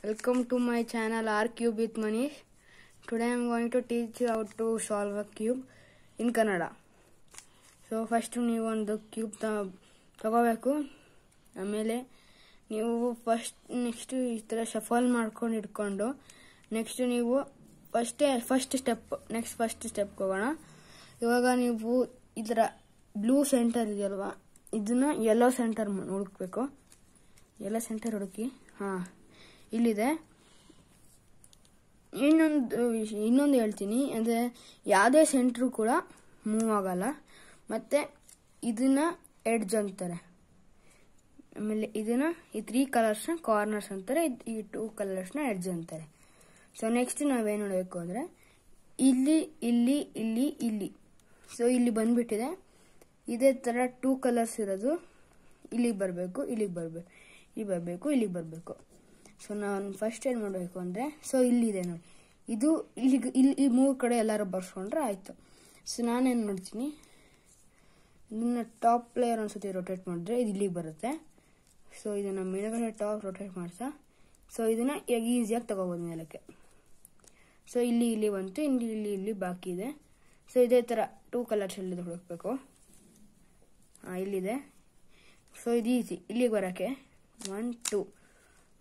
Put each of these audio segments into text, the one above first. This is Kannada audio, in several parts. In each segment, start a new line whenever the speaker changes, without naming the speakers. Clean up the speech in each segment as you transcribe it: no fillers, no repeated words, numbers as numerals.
Welcome to my channel R Cube with Manish. Today I am going to teach you how to solve a cube in Kannada. So first ನೀವು ಒಂದು ಕ್ಯೂಬ್ ತಗೋಬೇಕು. ಆಮೇಲೆ ನೀವು ನೆಕ್ಸ್ಟ್ ಈ ತರ ಶಫಲ್ ಮಾಡ್ಕೊಂಡು ಇಟ್ಕೊಂಡು ನೆಕ್ಸ್ಟ್ ನೀವು ಫಸ್ಟ್ ಸ್ಟೆಪ್ ಹೋಗೋಣ. ಇವಾಗ ನೀವು ಇದರ ಬ್ಲೂ ಸೆಂಟರ್ ಇದೆಯಲ್ವಾ, ಇದನ್ನ ಯೆಲ್ಲೋ ಸೆಂಟರ್ ಹುಡುಕ್ಬೇಕು. ಯೆಲ್ಲೋ ಸೆಂಟರ್ ಹುಡುಕಿ. ಇಲ್ಲಿದೆ. ಇನ್ನೊಂದು ಹೇಳ್ತೀನಿ, ಅಂದರೆ ಯಾವುದೇ ಸೆಂಟ್ರು ಕೂಡ ಮೂವ್ ಆಗಲ್ಲ. ಮತ್ತೆ ಇದನ್ನ ಎಡ್ಜ್ ಅಂತಾರೆ. ಆಮೇಲೆ ಇದನ್ನ ಈ 3 ಕಲರ್ಸ್ನ ಕಾರ್ನರ್ಸ್ ಅಂತಾರೆ, ಈ 2 ಕಲರ್ಸ್ನ ಎಡ್ಜ್ ಅಂತಾರೆ. ಸೊ ನೆಕ್ಸ್ಟ್ ನಾವೇನು ನೋಡಬೇಕು ಅಂದರೆ ಇಲ್ಲಿ ಇಲ್ಲಿ ಇಲ್ಲಿ ಇಲ್ಲಿ ಸೊ ಇಲ್ಲಿ ಬಂದ್ಬಿಟ್ಟಿದೆ. ಇದೇ ಥರ 2 ಕಲರ್ಸ್ ಇರೋದು ಇಲ್ಲಿಗೆ ಬರಬೇಕು, ಇಲ್ಲಿಗೆ ಬರಬೇಕು, ಇಲ್ಲಿ ಬರಬೇಕು, ಇಲ್ಲಿಗೆ ಬರಬೇಕು. ಸೊ ನಾನು ಫಸ್ಟ್ ಏನು ಮಾಡಬೇಕು ಅಂದರೆ, ಸೊ ಇಲ್ಲಿದೆ ನೋಡಿ, ಇದು ಇಲ್ಲಿಗೆ ಈ 3 ಕಡೆ ಎಲ್ಲರೂ ಬರ್ಸ್ಕೊಂಡ್ರೆ ಆಯಿತು. ಸೊ ನಾನೇನು ಮಾಡ್ತೀನಿ, ಇದನ್ನು ಟಾಪ್ ಲೇಯರ್ ಅನ್ಸುತ್ತೆ ರೊಟೇಟ್ ಮಾಡಿದ್ರೆ ಇದು ಇಲ್ಲಿಗೆ ಬರುತ್ತೆ. ಸೊ ಇದನ್ನು ಮೇಲ್ಗಡೆ ಟಾಪ್ ರೊಟೇಟ್ ಮಾಡ್ತಾ ಸೊ ಇದನ್ನು ಈಸಿಯಾಗಿ ತಗೋಬೋದು ಮೇಲಕ್ಕೆ. ಸೊ ಇಲ್ಲಿ ಬಂತು, ಇಲ್ಲಿ ಬಾಕಿ ಇದೆ. ಸೊ ಇದೇ ಥರ 2 ಕಲರ್ಸ್ ಎಲ್ಲಿದೆ ಹುಡುಕಬೇಕು. ಇಲ್ಲಿದೆ. ಸೊ ಇದು ಈಸಿ ಇಲ್ಲಿಗೆ ಬರೋಕ್ಕೆ 1 2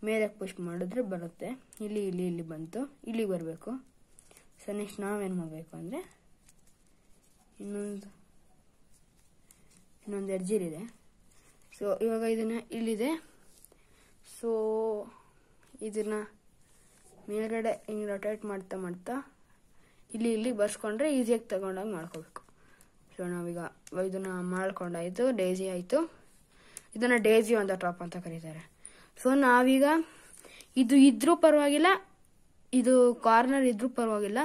ಮೇಲೆ ಪುಷ್ ಮಾಡಿದ್ರೆ ಬರುತ್ತೆ. ಇಲ್ಲಿ ಬಂತು, ಇಲ್ಲಿಗೆ ಬರಬೇಕು. ಸೊ ನೆಕ್ಸ್ಟ್ ನಾವೇನು ಮಾಡಬೇಕು ಅಂದರೆ ಇನ್ನೊಂದು ಎಡ್ಜಿಲಿದೆ. ಸೊ ಇವಾಗ ಇದನ್ನು ಇಲ್ಲಿದೆ. ಸೊ ಇದನ್ನು ಮೇಲ್ಗಡೆ ಹಿಂಗೆ ರೊಟೇಟ್ ಮಾಡ್ತಾ ಇಲ್ಲಿ ಬರ್ಸ್ಕೊಂಡ್ರೆ ಈಸಿಯಾಗಿ ತಗೊಂಡಾಗ ಮಾಡ್ಕೋಬೇಕು. ಸೊ ನಾವೀಗ ಇದನ್ನು ಮಾಡ್ಕೊಂಡಾಯಿತು, ಡೇಜಿ ಆಯಿತು. ಇದನ್ನು ಡೇಜಿ ಅಂತ ಟಾಪ್ ಅಂತ ಕರೀತಾರೆ. ಸೊ ನಾವೀಗ ಇದು ಇದ್ರೂ ಪರವಾಗಿಲ್ಲ, ಇದು ಕಾರ್ನರ್ ಇದ್ರೂ ಪರವಾಗಿಲ್ಲ,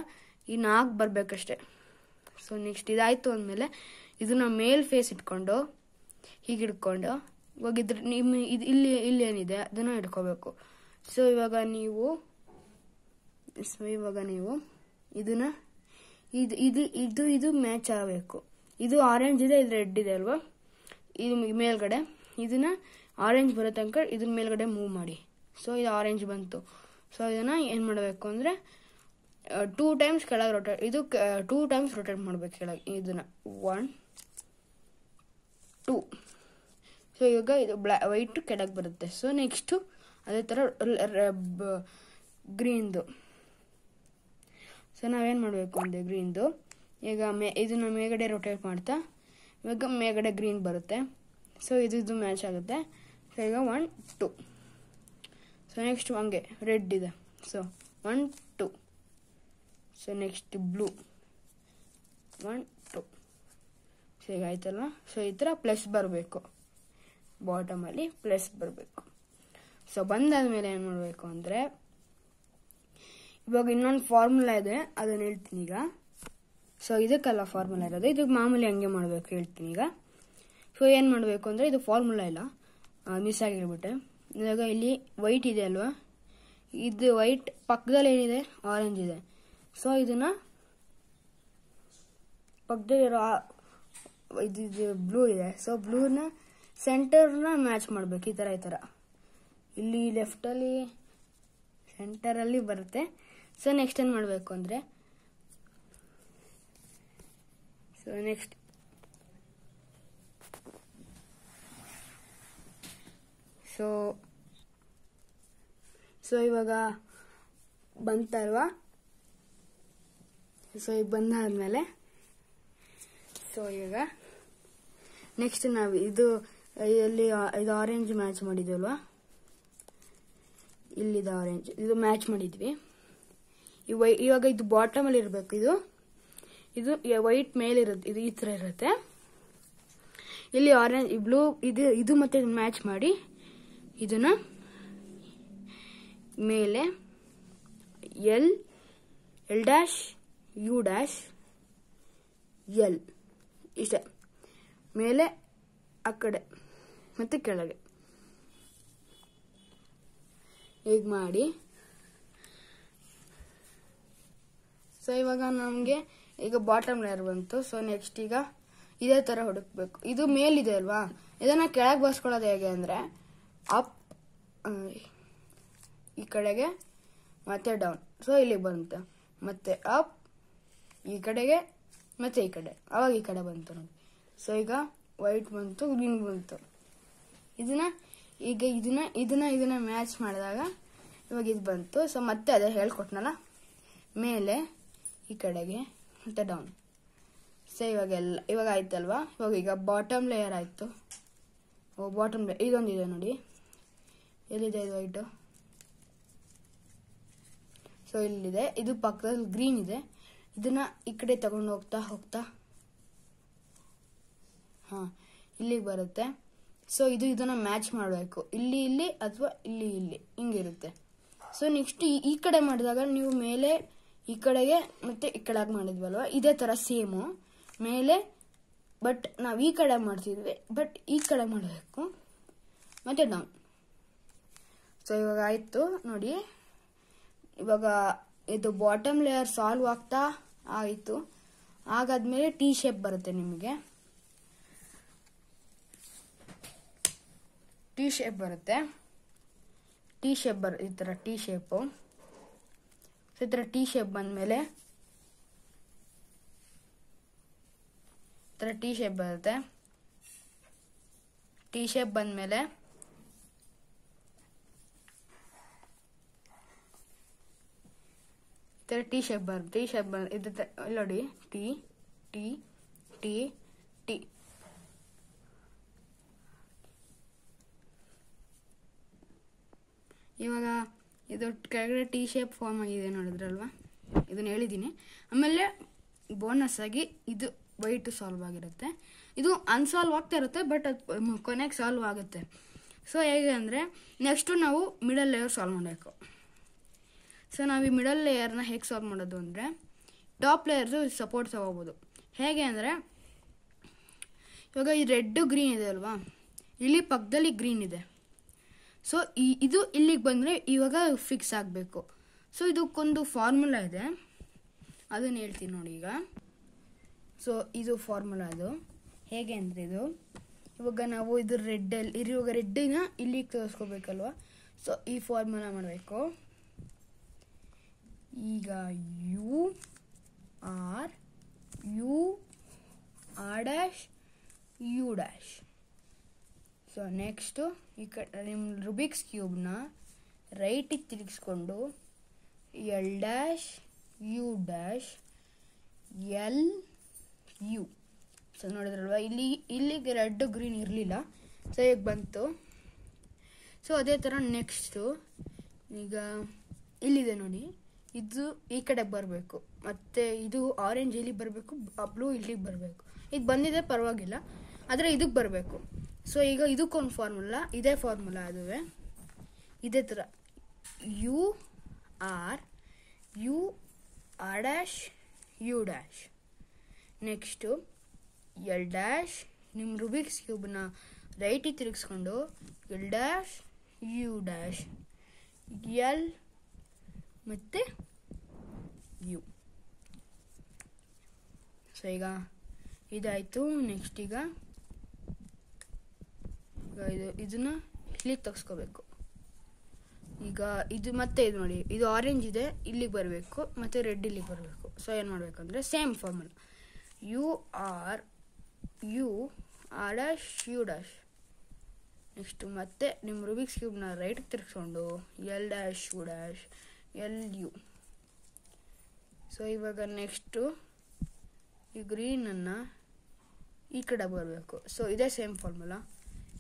ಈ 4 ಬರಬೇಕಷ್ಟೆ. ಸೊ ನೆಕ್ಸ್ಟ್ ಇದಾಯಿತು ಅಂದಮೇಲೆ ಇದನ್ನ ಮೇಲ್ ಫೇಸ್ ಇಟ್ಕೊಂಡು ಹೀಗೆ ಹಿಡ್ಕೊಂಡು ಇವಾಗ ಇಲ್ಲಿ ಏನಿದೆ ಅದನ್ನು ಹಿಡ್ಕೋಬೇಕು. ಸೊ ಇವಾಗ ನೀವು ಇದನ್ನ ಇದು ಮ್ಯಾಚ್ ಆಗಬೇಕು. ಇದು ಆರೆಂಜ್ ಇದೆ, ಇದು ರೆಡ್ ಇದೆ ಅಲ್ವಾ, ಇದು ಮೇಲ್ಗಡೆ ಇದನ್ನ ಆರೆಂಜ್ ಬರೋ ತನಕ ಇದ್ರ ಮೇಲ್ಗಡೆ ಮೂವ್ ಮಾಡಿ. ಸೊ ಇದು ಆರೆಂಜ್ ಬಂತು. ಸೊ ಇದನ್ನ ಏನು ಮಾಡಬೇಕು ಅಂದರೆ 2 ಟೈಮ್ಸ್ ಕೆಳಗೆ ರೊಟೇಟ್, ಇದು 2 ಟೈಮ್ಸ್ ರೊಟೇಟ್ ಮಾಡಬೇಕು ಕೆಳಗೆ. ಇದನ್ನ 1 2. ಸೊ ಇವಾಗ ಇದು ವೈಟ್ ಕೆಳಗೆ ಬರುತ್ತೆ. ಸೊ ನೆಕ್ಸ್ಟು ಅದೇ ಥರ ಗ್ರೀನ್ದು. ಸೊ ನಾವೇನು ಮಾಡಬೇಕು ಅಂದರೆ ಗ್ರೀನ್ದು ಈಗ ಇದನ್ನ ಮೇಲ್ಗಡೆ ರೊಟೇಟ್ ಮಾಡ್ತಾ ಇವಾಗ ಮೇಲ್ಗಡೆ ಗ್ರೀನ್ ಬರುತ್ತೆ. ಸೊ ಇದು ಮ್ಯಾಚ್ ಆಗುತ್ತೆ. ಸೊ ಈಗ 1 2. ಸೊ ನೆಕ್ಸ್ಟ್ ಹಂಗೆ ರೆಡ್ ಇದೆ. So 1 2. So next blue 1 2. So ಈಗ ಆಯ್ತಲ್ವ. ಸೊ ಈ ಥರ ಪ್ಲಸ್ ಬರಬೇಕು, ಬಾಟಮಲ್ಲಿ ಪ್ಲಸ್ ಬರಬೇಕು. ಸೊ ಬಂದಾದ್ಮೇಲೆ ಏನು ಮಾಡಬೇಕು ಅಂದರೆ ಇವಾಗ ಇನ್ನೊಂದು ಫಾರ್ಮುಲಾ ಇದೆ, ಅದನ್ನು ಹೇಳ್ತೀನಿ ಈಗ. ಸೊ ಇದಕ್ಕೆಲ್ಲ ಫಾರ್ಮುಲಾ ಇರೋದು, ಇದು ಮಾಮೂಲಿ ಹಂಗೆ ಮಾಡಬೇಕು ಹೇಳ್ತೀನಿ ಈಗ. ಸೊ ಏನು ಮಾಡಬೇಕು ಅಂದರೆ ಇದು ಫಾರ್ಮುಲಾ ಇಲ್ಲ, ಮಿಸ್ ಆಗಿರ್ಬಿಟ್ಟೆ. ಇವಾಗ ಇಲ್ಲಿ ವೈಟ್ ಇದೆ ಅಲ್ವಾ, ಇದು ವೈಟ್ ಪಕ್ಕದಲ್ಲಿ ಏನಿದೆ ಆರೆಂಜ್ ಇದೆ. ಸೊ ಇದನ್ನ ಪಕ್ಕದಲ್ಲಿರೋ ಇದು ಬ್ಲೂ ಇದೆ. ಸೊ ಬ್ಲೂನ ಸೆಂಟರ್ನ ಮ್ಯಾಚ್ ಮಾಡಬೇಕು. ಈ ಥರ ಇಲ್ಲಿ ಲೆಫ್ಟಲ್ಲಿ ಸೆಂಟರಲ್ಲಿ ಬರುತ್ತೆ. ಸೊ ನೆಕ್ಸ್ಟ್ ಏನು ಮಾಡಬೇಕು ಅಂದರೆ ಸೊ ಇವಾಗ ಬಂತಲ್ವಾ. ಸೊ ಈಗ ಬಂದಾದ್ಮೇಲೆ ಸೊ ಈಗ ನೆಕ್ಸ್ಟ್ ನಾವು ಇದು ಆರೆಂಜ್ ಮ್ಯಾಚ್ ಮಾಡಿದ್ವಲ್ವಾ, ಇಲ್ಲಿದೆ ಆರೆಂಜ್, ಇದು ಮ್ಯಾಚ್ ಮಾಡಿದ್ವಿ. ಇವಾಗ ಇದು ಬಾಟಮಲ್ಲಿ ಇರಬೇಕು, ಇದು ವೈಟ್ ಮೇಲಿರುತ್ತೆ, ಇದು ಈ ಥರ ಇರುತ್ತೆ. ಇಲ್ಲಿ ಆರೆಂಜ್ ಬ್ಲೂ ಇದು ಮತ್ತೆ ಮ್ಯಾಚ್ ಮಾಡಿ ಇದನ್ನ ಮೇಲೆ L dash U dash L ಇಷ್ಟೇ, ಮೇಲೆ ಆ ಕಡೆ ಮತ್ತೆ ಕೆಳಗೆ ಈಗ ಮಾಡಿ. ಸೊ ಇವಾಗ ನಮಗೆ ಈಗ ಬಾಟಮ್ ಲೇಯರ್ ಬಂತು. ಸೊ ನೆಕ್ಸ್ಟ್ ಈಗ ಇದೇ ಥರ ಹುಡುಕ್ಬೇಕು. ಇದು ಮೇಲಿದೆ ಅಲ್ವಾ, ಇದನ್ನ ಕೆಳಗೆ ಬರ್ಸ್ಕೊಳ್ಳೋದು ಹೇಗೆ ಅಂದರೆ ಅಪ್ ಈ ಕಡೆಗೆ ಮತ್ತೆ ಡೌನ್. ಸೊ ಇಲ್ಲಿಗೆ ಬಂತು. ಮತ್ತೆ ಅಪ್ ಈ ಕಡೆಗೆ ಮತ್ತೆ ಈ ಕಡೆ, ಅವಾಗ ಈ ಕಡೆ ಬಂತು ನೋಡಿ. ಸೊ ಈಗ ವೈಟ್ ಬಂತು, ಗ್ರೀನ್ ಬಂತು. ಇದನ್ನ ಮ್ಯಾಚ್ ಮಾಡಿದಾಗ ಇವಾಗ ಇದು ಬಂತು. ಸೊ ಮತ್ತೆ ಅದೇ ಹೇಳ್ಕೊಟ್ನಲ್ಲ, ಮೇಲೆ ಈ ಕಡೆಗೆ ಮತ್ತೆ ಡೌನ್. ಸೊ ಇವಾಗ ಆಯ್ತಲ್ವಾ. ಈಗ ಬಾಟಮ್ ಲೇಯರ್ ಆಯ್ತು. ಬಾಟಮ್ ಲೇಯರ್ ಇದೊಂದಿದೆ ನೋಡಿ, ಎಲ್ಲಿದೆ ಇದು ವೈಟು? ಸೊ ಇಲ್ಲಿದೆ. ಇದು ಪಕ್ಕದಲ್ಲಿ ಗ್ರೀನ್ ಇದೆ. ಇದನ್ನ ಈ ಕಡೆ ತಗೊಂಡು ಹೋಗ್ತಾ ಇಲ್ಲಿಗೆ ಬರುತ್ತೆ. ಸೊ ಇದನ್ನ ಮ್ಯಾಚ್ ಮಾಡಬೇಕು, ಇಲ್ಲಿ ಅಥವಾ ಇಲ್ಲಿ ಹಿಂಗಿರುತ್ತೆ. ಸೊ ನೆಕ್ಸ್ಟ್ ಈ ಕಡೆ ಮಾಡಿದಾಗ ನೀವು ಮೇಲೆ ಈ ಕಡೆಗೆ ಮತ್ತೆ ಈ ಕಡೆಗೆ ಮಾಡಿದ್ವಲ್ವ, ಇದೇ ತರ ಸೇಮು ಮೇಲೆ. ಬಟ್ ನಾವು ಈ ಕಡೆ ಮಾಡ್ತಿದ್ವಿ, ಬಟ್ ಈ ಕಡೆ ಮಾಡಬೇಕು ಮತ್ತೆ ಡೌನ್. ಸೊ ಇವಾಗ ಆಯ್ತು ನೋಡಿ. ಇವಾಗ ಇದು ಬಾಟಮ್ ಲೇಯರ್ ಸಾಲ್ವ್ ಆಗ್ತಾ ಆಯಿತು. ಹಾಗಾದ್ಮೇಲೆ ಟಿ ಶೇಪ್ ಬರುತ್ತೆ ನಿಮಗೆ. ಟಿ ಶೇಪ್ ಈ ತರ ಟಿ ಶೇಪು. ಈ ತರ ಟಿ ಶೇಪ್ ಬಂದ್ಮೇಲೆ ಟಿ ಶೇಪ್ ಬರುತ್ತೆ. ಟಿ ಶೇಪ್ ಬಂದ್ಮೇಲೆ ಟಿ ಶೇಪ್ ಬರುತ್ತೆ. ಇದು ನೋಡಿ, ಟಿ ಟಿ ಟಿ ಟಿ. ಇವಾಗ ಇದು ಕೆಳಗಡೆ ಟಿ ಶೇಪ್ ಫಾರ್ಮ್ ಆಗಿದೆ ನೋಡಿದ್ರಲ್ವಾ, ಇದನ್ನ ಹೇಳಿದ್ದೀನಿ. ಆಮೇಲೆ ಬೋನಸ್ ಆಗಿ ಇದು ವೈಟ್ ಸಾಲ್ವ್ ಆಗಿರುತ್ತೆ. ಇದು ಅನ್ಸಾಲ್ವ್ ಆಗ್ತಾ ಇರುತ್ತೆ, ಬಟ್ ಅದು ಕೊನೆಗೆ ಸಾಲ್ವ್ ಆಗುತ್ತೆ. ಸೊ ಹೇಗೆ ಅಂದರೆ ನೆಕ್ಸ್ಟು ನಾವು ಮಿಡಲ್ ಲೇಯರ್ ಸಾಲ್ವ್ ಮಾಡಬೇಕು. ಸೊ ನಾವು ಈ ಮಿಡಲ್ ಲೇಯರ್ನ ಹೇಗೆ ಸಾಲ್ವ್ ಮಾಡೋದು ಅಂದರೆ, ಟಾಪ್ ಲೇಯರ್ದು ಸಪೋರ್ಟ್ ತಗೋಬೋದು. ಹೇಗೆ ಅಂದರೆ ಇವಾಗ ಈ ರೆಡ್ ಗ್ರೀನ್ ಇದೆ ಅಲ್ವಾ, ಇಲ್ಲಿ ಪಕ್ಕದಲ್ಲಿ ಗ್ರೀನ್ ಇದೆ. ಸೊ ಇದು ಇಲ್ಲಿಗೆ ಬಂದರೆ ಇವಾಗ ಫಿಕ್ಸ್ ಆಗಬೇಕು. ಸೊ ಇದಕ್ಕೊಂದು ಫಾರ್ಮುಲಾ ಇದೆ, ಅದನ್ನು ಹೇಳ್ತೀನಿ ನೋಡಿ ಈಗ. ಸೊ ಇದು ಫಾರ್ಮುಲಾ ಅದು ಹೇಗೆ ಅಂದರೆ, ಇವಾಗ ನಾವು ಇದು ಇವಾಗ ರೆಡ್ಡಿನ ಇಲ್ಲಿಗೆ ತೋರಿಸ್ಕೋಬೇಕಲ್ವ. ಸೊ ಈ ಫಾರ್ಮುಲಾ ಮಾಡಬೇಕು. ಈಗ U R dash U dash. So next ಈ ಕಡೆ ನಿಮ್ಮ ರುಬಿಕ್ಸ್ ಕ್ಯೂಬ್ನ ರೈಟಿಗೆ ತಿರುಗಿಸ್ಕೊಂಡು L dash U dash L U. So ನೋಡಿದ್ರಲ್ವ, ಇಲ್ಲಿಗೆ ರೆಡ್ ಗ್ರೀನ್ ಇರಲಿಲ್ಲ, ಸೊ ಈಗ ಬಂತು. ಸೊ ಅದೇ ಥರ ನೆಕ್ಸ್ಟು ಈಗ ಇಲ್ಲಿದೆ ನೋಡಿ, ಇದು ಈ ಕಡೆಗೆ ಬರಬೇಕು, ಮತ್ತು ಇದು ಆರೆಂಜ್ ಇಲ್ಲಿಗೆ ಬರಬೇಕು, ಬ್ಲೂ ಇಲ್ಲಿಗೆ ಬರಬೇಕು. ಇದು ಬಂದಿದೆ ಪರವಾಗಿಲ್ಲ, ಆದರೆ ಇದಕ್ಕೆ ಬರಬೇಕು. ಸೊ ಈಗ ಇದಕ್ಕೊಂದು ಫಾರ್ಮುಲಾ, ಇದೇ ಫಾರ್ಮುಲಾ ಅದುವೇ ಇದೇ ಥರ U R dash U dash. Next L dash ನಿಮ್ಮ ರುಬಿಕ್ಸ್ ಕ್ಯೂಬ್ನ ರೈಟಿಗೆ ತಿರುಗಿಸ್ಕೊಂಡು L dash U dash L ಮತ್ತು ಯು. ಸೊ ಈಗ ಇದಾಯಿತು. ನೆಕ್ಸ್ಟ್ ಈಗ ಇದನ್ನ ಇಲ್ಲಿಗೆ ತೆಗೆಸ್ಕೋಬೇಕು. ಈಗ ಇದು ಮತ್ತೆ ಇದು ನೋಡಿ, ಇದು ಆರೆಂಜ್ ಇದೆ, ಇಲ್ಲಿಗೆ ಬರಬೇಕು, ಮತ್ತು ರೆಡ್ ಇಲ್ಲಿಗೆ ಬರಬೇಕು. ಸೊ ಏನು ಮಾಡಬೇಕಂದ್ರೆ same formula, U R dash U dash. Next ಮತ್ತೆ ನಿಮ್ಮ ರುಬಿಕ್ಸ್ ಕ್ಯೂಬ್ನ ರೈಟ್ಗೆ ತಿರ್ಗಿಸ್ಕೊಂಡು L dash U dash L U. So ಇವಾಗ ನೆಕ್ಸ್ಟು ಈ ಗ್ರೀನನ್ನು ಈ ಕಡೆ ಬರಬೇಕು. ಸೊ ಇದೇ same formula,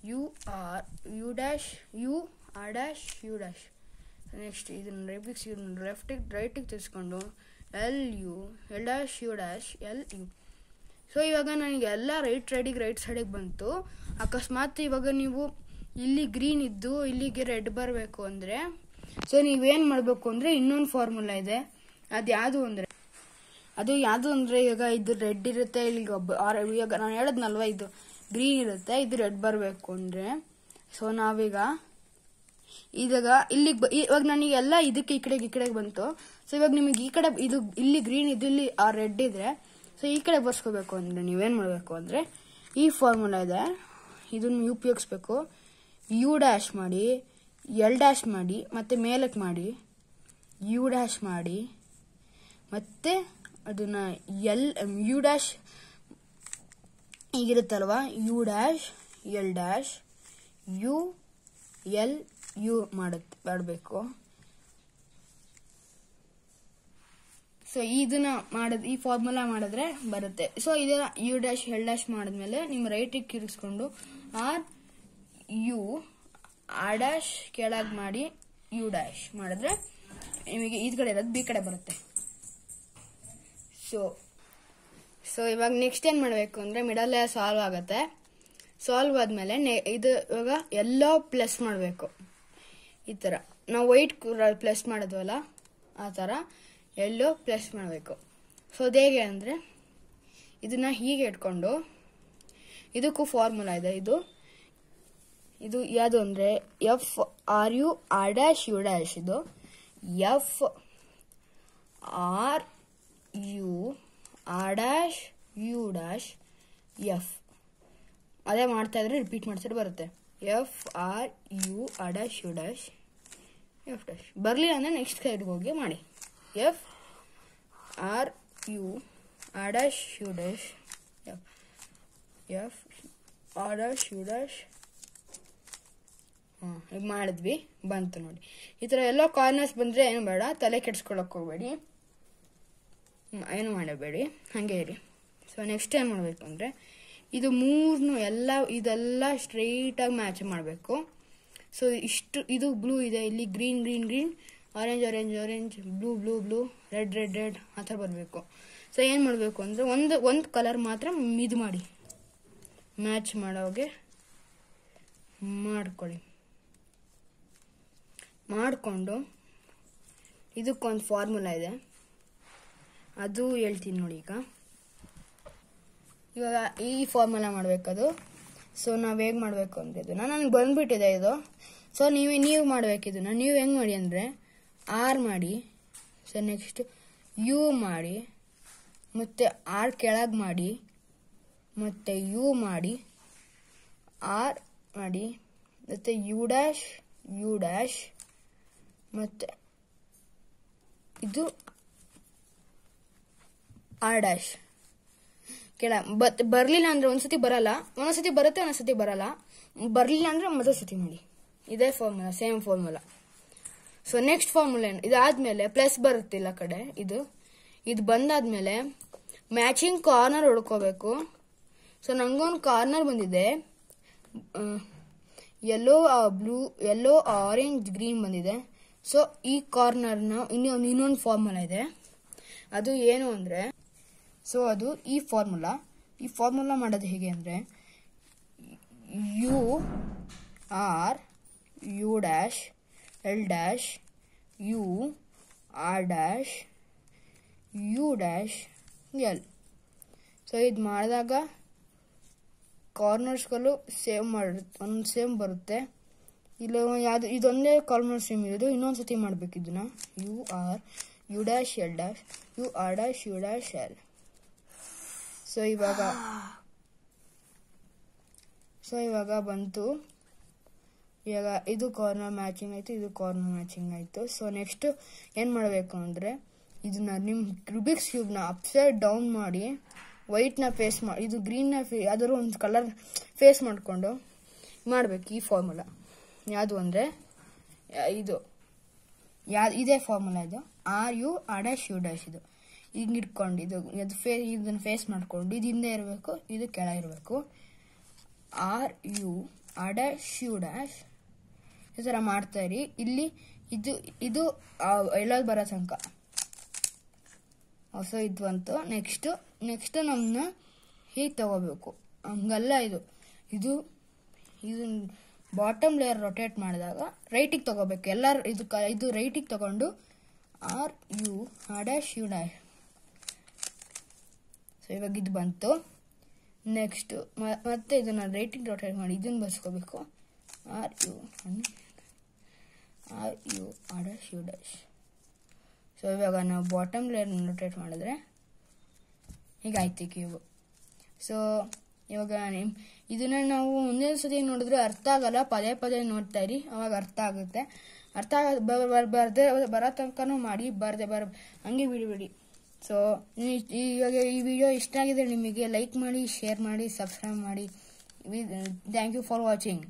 U R dash U dash. Next ಇದನ್ನು ರುಬಿಕ್ಸ್ ಕ್ಯೂಬ್ನ ರೈಟಿಗೆ ತಿರ್ಸ್ಕೊಂಡು L dash U dash L U. So ಇವಾಗ ನನಗೆ ಎಲ್ಲ ರೈಟ್ ಸೈಡಿಗೆ ಬಂತು. ಅಕಸ್ಮಾತ್ ಇವಾಗ ನೀವು ಇಲ್ಲಿ ಗ್ರೀನ್ ಇದ್ದು ಇಲ್ಲಿಗೆ ರೆಡ್ ಬರಬೇಕು ಅಂದರೆ, ಸೊ ನೀವೇನು ಮಾಡಬೇಕು ಅಂದರೆ ಇನ್ನೊಂದು ಫಾರ್ಮುಲಾ ಇದೆ. ಅದು ಯಾವುದು ಅಂದರೆ ಇವಾಗ ಇದು ರೆಡ್ ಇರುತ್ತೆ, ಇಲ್ಲಿಗೆ ಇವಾಗ ನಾನು ಹೇಳಿದ್ನಲ್ವ, ಇದು ಗ್ರೀನ್ ಇರುತ್ತೆ, ಇದು ರೆಡ್ ಬರಬೇಕು ಅಂದರೆ, ಸೊ ನಾವೀಗ ಇವಾಗ ನನಗೆ ಎಲ್ಲ ಇದಕ್ಕೆ ಈ ಕಡೆಗೆ ಬಂತು. ಸೊ ಇವಾಗ ನಿಮಗೆ ಈ ಕಡೆ ಇದು ಇಲ್ಲಿ ಗ್ರೀನ್ ಇದು ಇಲ್ಲಿ ಆ ರೆಡ್ ಇದ್ರೆ, ಸೊ ಈ ಕಡೆ ಬರ್ಸ್ಕೋಬೇಕು ಅಂದರೆ ನೀವೇನು ಮಾಡಬೇಕು ಅಂದರೆ ಈ ಫಾರ್ಮುಲಾ ಇದೆ, ಇದನ್ನು ಉಪಯೋಗಿಸ್ಬೇಕು. ಯು ಡ್ಯಾಶ್ ಮಾಡಿ ಎಲ್ ಡ್ಯಾಶ್ ಮಾಡಿ ಮತ್ತೆ ಮೇಲಕ್ಕೆ ಮಾಡಿ ಯು ಡ್ಯಾಶ್ ಮಾಡಿ ಮತ್ತೆ ಅದನ್ನ ಯು ಡ್ಯಾಶ್ ಈಗಿರುತ್ತಲ್ವಾ U dash L dash U L U ಮಾಡಬೇಕು. ಸೊ ಇದನ್ನ ಈ ಫಾರ್ಮುಲಾ ಮಾಡಿದ್ರೆ ಬರುತ್ತೆ. ಸೊ ಇದನ್ನ ಯು ಡ್ಯಾಶ್ ಎಲ್ ಡ್ಯಾಶ್ ಮಾಡಿದ್ಮೇಲೆ ನಿಮ್ಮ ರೈಟಿಗೆ ಕಿರಿಸ್ಕೊಂಡು ಆರ್ ಯು ಆರ್ ಡ್ಯಾಶ್ ಕೆಳಗೆ ಮಾಡಿ ಯು ಡ್ಯಾಶ್ ಮಾಡಿದ್ರೆ ನಿಮಗೆ ಈ ಕಡೆ ಇರೋದು ಬಿ ಕಡೆ ಬರುತ್ತೆ. ಸೊ ಇವಾಗ ನೆಕ್ಸ್ಟ್ ಏನ್ ಮಾಡಬೇಕು ಅಂದ್ರೆ ಮಿಡಲ್ ಸಾಲ್ವ್ ಆಗುತ್ತೆ. ಸಾಲ್ವ್ ಆದ್ಮೇಲೆ ಇದು ಇವಾಗ ಎಲ್ಲೋ ಪ್ಲಸ್ ಮಾಡಬೇಕು. ಈ ತರ ನಾವು ವೈಟ್ ಪ್ಲಸ್ ಮಾಡಿದ್ವಲ್ಲ ಆ ತರ ಎಲ್ಲೋ ಪ್ಲಸ್ ಮಾಡಬೇಕು. ಸೊ ಅದು ಹೇಗೆ ಅಂದ್ರೆ ಇದನ್ನ ಹೀಗೆ ಇಟ್ಕೊಂಡು ಇದಕ್ಕೂ ಫಾರ್ಮುಲಾ ಇದೆ. ಇದು ಯಾವುದು ಅಂದ್ರೆ F R U R dash U dash. ಇದು F R U R dash U dash F. ಅದೇ ಮಾಡ್ತಾ ಇದ್ರೆ ರಿಪೀಟ್ ಮಾಡ್ತಿದ್ರೆ ಬರುತ್ತೆ. F R U R dash U dash F dash. ಬರಲಿಲ್ಲ ಅಂದ್ರೆ ನೆಕ್ಸ್ಟ್ ಸೈಡ್ಗೆ ಹೋಗಿ ಮಾಡಿ. F R U R dash U dash F R dash U dash. ಈಗ ಮಾಡಿದ್ವಿ, ಬಂತು ನೋಡಿ. ಈ ಥರ ಎಲ್ಲ ಕಾರ್ನರ್ಸ್ ಬಂದರೆ ಏನು ಬೇಡ, ತಲೆ ಕೆಡ್ಸ್ಕೊಳಕ್ಕೆ ಹೋಗ್ಬೇಡಿ, ಏನು ಮಾಡಬೇಡಿ, ಹಾಗೆ ಇರಿ. ಸೊ ನೆಕ್ಸ್ಟ್ ಏನು ಮಾಡಬೇಕು ಅಂದರೆ ಇದು ಮೂರನ್ನು ಇದೆಲ್ಲ ಸ್ಟ್ರೈಟಾಗಿ ಮ್ಯಾಚ್ ಮಾಡಬೇಕು. ಸೊ ಇದು ಬ್ಲೂ ಇದೆ, ಇಲ್ಲಿ green green green, orange orange orange, blue blue blue, red red red ಆ ಥರ ಬರಬೇಕು. ಸೊ ಏನು ಮಾಡಬೇಕು ಅಂದರೆ ಒಂದು ಕಲರ್ ಮಾತ್ರ ಇದು ಮಾಡಿ ಮ್ಯಾಚ್ ಮಾಡೋಗೆ ಮಾಡಿಕೊಂಡು ಇದಕ್ಕೊಂದು ಫಾರ್ಮುಲಾ ಇದೆ, ಅದು ಹೇಳ್ತೀನಿ ನೋಡಿ. ಇವಾಗ ಈ ಫಾರ್ಮುಲಾ ಮಾಡಬೇಕದು. ಸೊ ನಾವು ಹೇಗೆ ಮಾಡಬೇಕು ಅಂದರೆ ಇದನ್ನು ನನಗೆ ಬಂದ್ಬಿಟ್ಟಿದೆ ಇದು. ಸೊ ನೀವು ಮಾಡಬೇಕು ಇದನ್ನು. ನೀವು ಹೆಂಗೆ ಮಾಡಿ ಅಂದರೆ ಆರ್ ಮಾಡಿ, ಸೊ ನೆಕ್ಸ್ಟ್ ಯು ಮಾಡಿ, ಮತ್ತು ಆರ್ ಕೆಳಗೆ ಮಾಡಿ, ಮತ್ತು ಯು ಮಾಡಿ, ಆರ್ ಮಾಡಿ, ಮತ್ತು ಯು ಡ್ಯಾಶ್ ಮತ್ತು ಇದು ಆರ್ ಡ್ಯಾಶ್ ಬರಲಿಲ್ಲ ಅಂದರೆ ಒಂದ್ಸತಿ ಬರಲ್ಲ, ಒಂದೊಂದ್ಸತಿ ಬರುತ್ತೆ, ಒಂದೊಂದ್ಸತಿ ಬರಲ್ಲ. ಬರಲಿಲ್ಲ ಅಂದರೆ ಮೊದಲ ಸತಿ ಮಾಡಿ. ಇದೇ formula, same formula. So next formula ಏನು, ಇದಾದ್ಮೇಲೆ ಪ್ಲಸ್ ಬರುತ್ತಿಲ್ಲ ಕಡೆ, ಇದು ಬಂದಾದ್ಮೇಲೆ ಮ್ಯಾಚಿಂಗ್ ಕಾರ್ನರ್ ಹೊಡ್ಕೋಬೇಕು. ಸೊ ನಂಗೊಂದು ಕಾರ್ನರ್ ಬಂದಿದೆ, ಯೆಲ್ಲೋ ಆರೆಂಜ್ ಗ್ರೀನ್ ಬಂದಿದೆ. ಸೊ ಈ ಕಾರ್ನರ್ನ ಇನ್ನೊಂದು ಫಾರ್ಮುಲಾ ಇದೆ, ಅದು ಏನು ಅಂದರೆ, ಸೊ ಅದು ಈ ಫಾರ್ಮುಲಾ ಮಾಡೋದು ಹೇಗೆ ಅಂದರೆ U R U dash L dash U R dash U dash L. So ಇದು ಮಾಡಿದಾಗ ಕಾರ್ನರ್ಸ್ಗಳು ಸೇಮ್ ಬರುತ್ತೆ. ಇಲ್ಲ ಯಾವುದು ಇದೊಂದೇ ಕಾರ್ನರ್ ಸೇಮ್ ಇರೋದು, ಇನ್ನೊಂದ್ಸತಿ ಮಾಡಬೇಕು ಇದನ್ನ. U R U dash L dash U R dash U dash L. So ಇವಾಗ ಬಂತು. ಇವಾಗ ಇದು ಕಾರ್ನರ್ ಮ್ಯಾಚಿಂಗ್ ಆಯಿತು, ಇದು ಕಾರ್ನರ್ ಮ್ಯಾಚಿಂಗ್ ಆಯಿತು. ಸೊ ನೆಕ್ಸ್ಟ್ ಏನು ಮಾಡಬೇಕು ಅಂದರೆ ಇದನ್ನ ನಿಮ್ಮ ರೂಬಿಕ್ಸ್ ಕ್ಯೂಬ್ನ ಅಪ್ಸೈಡ್ ಡೌನ್ ಮಾಡಿ ವೈಟ್ನ ಫೇಸ್ ಮಾಡಿ, ಇದು ಗ್ರೀನ್ನ ಯಾವ್ದಾದ್ರು ಒಂದು ಕಲರ್ ಫೇಸ್ ಮಾಡಿಕೊಂಡು ಮಾಡಬೇಕು. ಈ ಫಾರ್ಮುಲಾ ಯಾವುದು ಅಂದರೆ ಇದೇ ಫಾರ್ಮುಲಾ, ಇದು R U R dash U dash. ಇದು ಹಿಂಗೆ ಇಟ್ಕೊಂಡು ಇದನ್ನು ಫೇಸ್ ಮಾಡಿಕೊಂಡು ಇದು ಹಿಂದೆ ಇರಬೇಕು, ಇದು ಕೆಳ ಇರಬೇಕು. R U R dash U dash ಈ ಥರ ಮಾಡ್ತಾ ಇರಿ. ಇಲ್ಲಿ ಇದು ಎಲ್ಲೋದು ಬರೋ ತನಕ. ಸೊ ಇದು ಬಂತು. ನೆಕ್ಸ್ಟ್ ನಮ್ಮನ್ನ ಹೀಗೆ ತಗೋಬೇಕು, ಹಂಗಲ್ಲ. ಇದು ಬಾಟಮ್ ಲೇಯರ್ ರೊಟೇಟ್ ಮಾಡಿದಾಗ ರೈಟಿಗೆ ತಗೋಬೇಕು. ಇದು ರೈಟಿಗೆ ತಗೊಂಡು R U R dash U dash. So ಇವಾಗ ಇದು ಬಂತು. ನೆಕ್ಸ್ಟ್ ಮತ್ತೆ ಇದನ್ನ ರೈಟಿಗೆ ರೊಟೇಟ್ ಮಾಡಿ ಇದನ್ನು ಬರ್ಸ್ಕೋಬೇಕು. R U R dash U dash. So ಇವಾಗ ನಾವು ಬಾಟಮ್ ಲೇಯರ್ನ ರೊಟೇಟ್ ಮಾಡಿದ್ರೆ ಹೀಗಾಯ್ತು ಕ್ಯೂಬ್. ಸೊ ಇವಾಗ ಇದನ್ನ ನಾವು ಒಂದೇ ಸತಿ ನೋಡಿದ್ರೆ ಅರ್ಥ ಆಗಲ್ಲ, ಪದೇ ಪದೇ ನೋಡ್ತಾ ಇರಿ, ಅವಾಗ ಅರ್ಥ ಆಗುತ್ತೆ. ಅರ್ಥ ಬರ್ದೆ ಬರೋ ತನಕನೂ ಮಾಡಿ, ಹಂಗೆ ಬಿಡಬೇಡಿ. ಸೊ ಇವಾಗ ಈ ವಿಡಿಯೋ ಇಷ್ಟ ಆಗಿದೆ ನಿಮಗೆ, ಲೈಕ್ ಮಾಡಿ, ಶೇರ್ ಮಾಡಿ, ಸಬ್ಸ್ಕ್ರೈಬ್ ಮಾಡಿ. Thank you for watching.